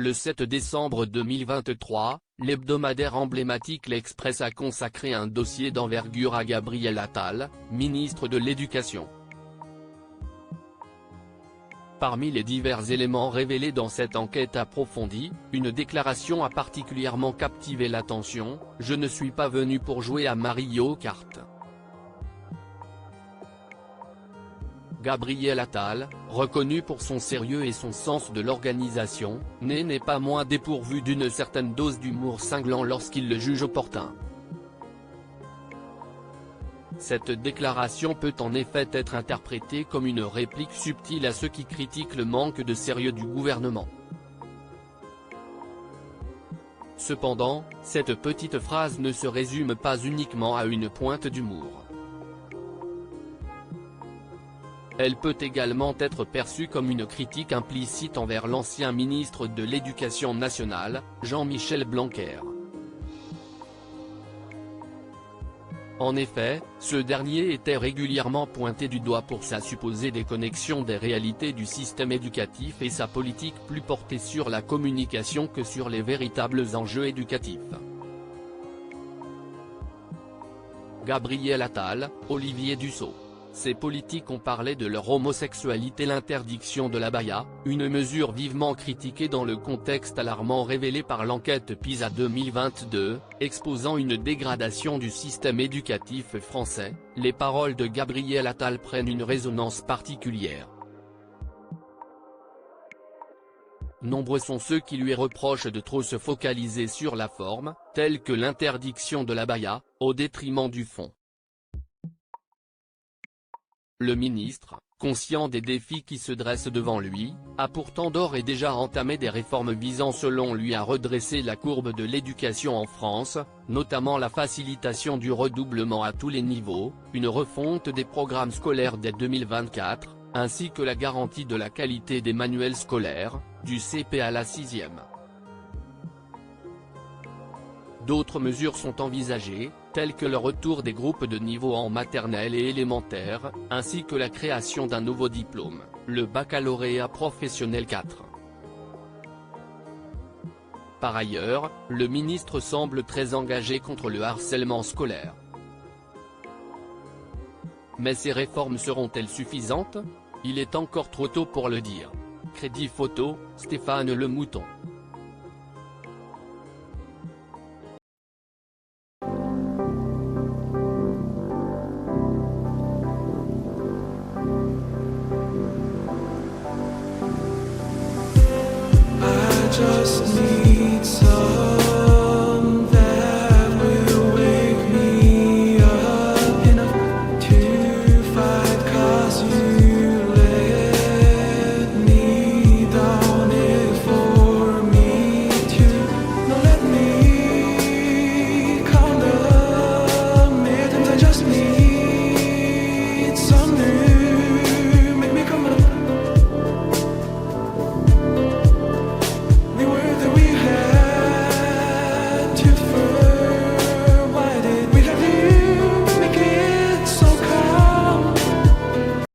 Le 7 décembre 2023, l'hebdomadaire emblématique L'Express a consacré un dossier d'envergure à Gabriel Attal, ministre de l'Éducation. Parmi les divers éléments révélés dans cette enquête approfondie, une déclaration a particulièrement captivé l'attention: « Je ne suis pas venu pour jouer à Mario Kart ». Gabriel Attal, reconnu pour son sérieux et son sens de l'organisation, n'est pas moins dépourvu d'une certaine dose d'humour cinglant lorsqu'il le juge opportun. Cette déclaration peut en effet être interprétée comme une réplique subtile à ceux qui critiquent le manque de sérieux du gouvernement. Cependant, cette petite phrase ne se résume pas uniquement à une pointe d'humour. Elle peut également être perçue comme une critique implicite envers l'ancien ministre de l'Éducation nationale, Jean-Michel Blanquer. En effet, ce dernier était régulièrement pointé du doigt pour sa supposée déconnexion des réalités du système éducatif et sa politique plus portée sur la communication que sur les véritables enjeux éducatifs. Gabriel Attal, Olivier Dussopt. Ces politiques ont parlé de leur homosexualité. L'interdiction de l'abaya, une mesure vivement critiquée dans le contexte alarmant révélé par l'enquête PISA 2022, exposant une dégradation du système éducatif français. Les paroles de Gabriel Attal prennent une résonance particulière. Nombreux sont ceux qui lui reprochent de trop se focaliser sur la forme, telle que l'interdiction de l'abaya, au détriment du fond. Le ministre, conscient des défis qui se dressent devant lui, a pourtant d'ores et déjà entamé des réformes visant selon lui à redresser la courbe de l'éducation en France, notamment la facilitation du redoublement à tous les niveaux, une refonte des programmes scolaires dès 2024, ainsi que la garantie de la qualité des manuels scolaires, du CP à la 6e. D'autres mesures sont envisagées, telles que le retour des groupes de niveau en maternelle et élémentaire, ainsi que la création d'un nouveau diplôme, le baccalauréat professionnel 4. Par ailleurs, le ministre semble très engagé contre le harcèlement scolaire. Mais ces réformes seront-elles suffisantes? Il est encore trop tôt pour le dire. Crédit photo, Stéphane Le Mouton.